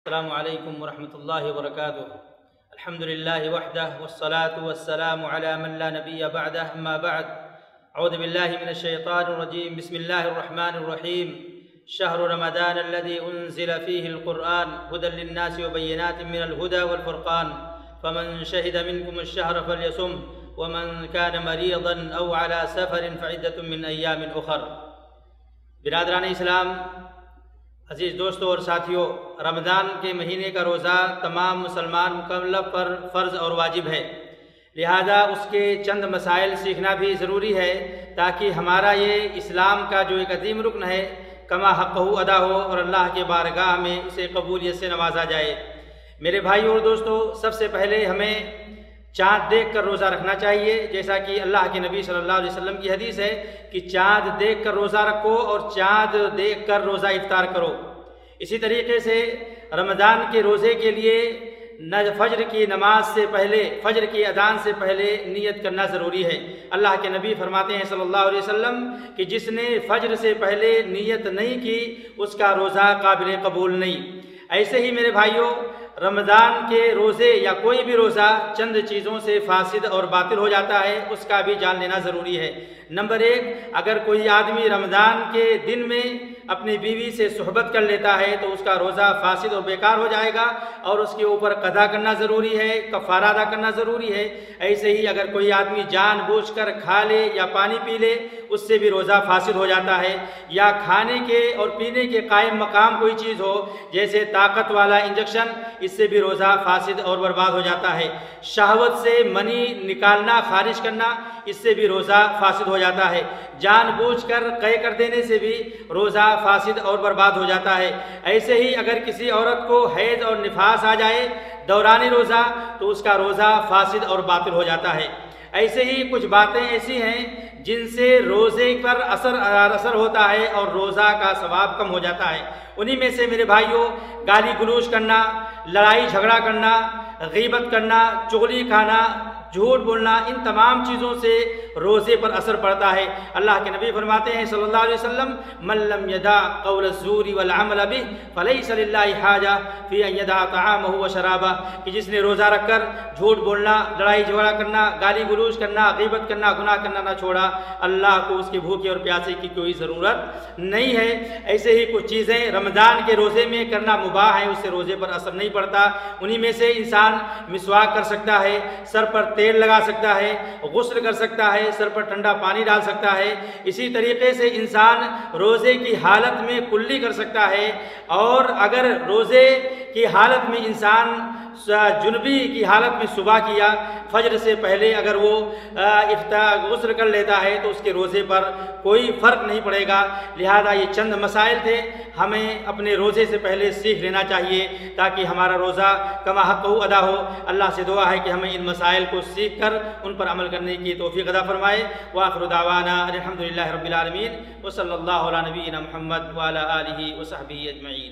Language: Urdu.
السلام علیکم ورحمۃ اللہ وبرکاتہ۔ الحمد للہ وحدہ والصلاة والسلام علی من لا نبی بعدہ، اما بعد۔ اعوذ باللہ من الشیطان الرجیم، بسم اللہ الرحمن الرحیم۔ شہر رمضان الذی انزل فیہ القرآن ھدی للناس وبینات من الھدی والفرقان، فمن شہد منکم الشہر فلیصم، ومن کان مریضا او علی سفر فعدۃ من ایام اخر۔ برادران اسلام، عزیز دوستوں اور ساتھیوں، رمضان کے مہینے کا روزہ تمام مسلمان مکلف پر فرض اور واجب ہے، لہذا اس کے چند مسائل سیکھنا بھی ضروری ہے تاکہ ہمارا یہ اسلام کا جو ایک عظیم رکن ہے کما حقہ ادا ہو اور اللہ کے بارگاہ میں اسے قبولیت سے نوازا جائے۔ میرے بھائی اور دوستوں، سب سے پہلے ہمیں چاند دیکھ کر روزہ رکھنا چاہیے، جیسا کہ اللہ کے نبی صلی اللہ علیہ وسلم کی حدیث ہے کہ چاند دیکھ کر روزہ رکھو اور چاند دیکھ کر روزہ افطار کرو۔ اسی طریقے سے رمضان کے روزے کے لیے فجر کی نماز سے پہلے، فجر کی اذان سے پہلے نیت کرنا ضروری ہے۔ اللہ کے نبی فرماتے ہیں صلی اللہ علیہ وسلم کہ جس نے فجر سے پہلے نیت نہیں کی اس کا روزہ قابل قبول نہیں۔ ایسے ہی میرے بھائیوں، رمضان کے روزے یا کوئی بھی روزہ چند چیزوں سے فاسد اور باطل ہو جاتا ہے، اس کا بھی جان لینا ضروری ہے۔ نمبر 1، اگر کوئی آدمی رمضان کے دن میں اپنی بیوی سے صحبت کر لیتا ہے تو اس کا روزہ فاسد اور بیکار ہو جائے گا اور اس کے اوپر قضا کرنا ضروری ہے، کفارہ ادا کرنا ضروری ہے۔ ایسے ہی اگر کوئی آدمی جان بوجھ کر کھا لے یا پانی پی لے، اس سے بھی روزہ فاسد ہو جاتا ہے۔ یا کھانے کے اور پینے کے قائم مقام کوئی چیز ہو جیسے طاقت والا انجیکشن، اس سے بھی روزہ فاسد اور برباد ہو جاتا ہے۔ شہوت سے منی نکالنا، خارج کرنا، اس سے بھی روزہ فاسد ہو جاتا ہے۔ جان بوجھ کر قے کر دینے سے بھی روزہ فاسد اور برباد ہو جاتا ہے۔ ایسے ہی اگر کسی عورت کو حیض اور نفاس آ جائے دوران روزہ تو اس کا روزہ فاسد اور باطل ہو جاتا ہے۔ ایسے ہی کچھ باتیں ایسی ہیں جن سے روزے پر اثر ہوتا ہے اور روزہ کا ثواب کم ہو جاتا ہے۔ انہی میں سے میرے بھائیوں، گالی گلوچ کرنا، لڑائی جھگڑا کرنا، غیبت کرنا، چغلی کھانا، جھوٹ بولنا، ان تمام چیزوں سے روزے پر اثر پڑتا ہے۔ اللہ کے نبی فرماتے ہیں صلی اللہ علیہ وسلم، من لم يدع قول الزور والعمل به فليس لله حاجة في ان يدع طعامه وشرابه، کہ جس نے روزہ رکھ کر جھوٹ بولنا، لڑائی جھگڑا کرنا، گالی گلوچ کرنا، غیبت کرنا، گناہ کرنا نہ چھوڑا، اللہ کو اس کے بھوکے اور پیاسے کی کوئی ضرورت نہیں ہے۔ ایسے ہی کچھ چیزیں رمضان کے روزے میں کرنا مباح ہیں، اس سے روزے پر اثر نہیں پڑتا۔ انہی میں سے انسان مسواک کر سکتا ہے، سر پر تیل لگا سکتا ہے، غسل کر سکتا ہے، سر پر ٹھنڈا پانی ڈال سکتا ہے۔ اسی طریقے سے انسان روزے کی حالت میں کلی کر سکتا ہے، اور اگر روزے کی حالت میں انسان جنبی کی حالت میں صبح کیا، فجر سے پہلے اگر وہ غسل کر لیتا ہے تو اس کے روزے پر کوئی فرق نہیں پڑے گا۔ لہذا یہ چند مسائل تھے، ہمیں اپنے روزے سے پہلے سیکھ لینا چاہیے تاکہ ہمارا روزہ کما حقہ ادا ہو۔ اللہ سے دعا ہے کہ ہمیں ان مسائل کو سیکھ کر ان پر عمل کرنے کی توفیق عطا فرمائے۔ وآخر دعوانا الحمد للہ رب العالمین، وصلی اللہ علی نبینا محمد وعلی آلہ وصحبہ اجمعین۔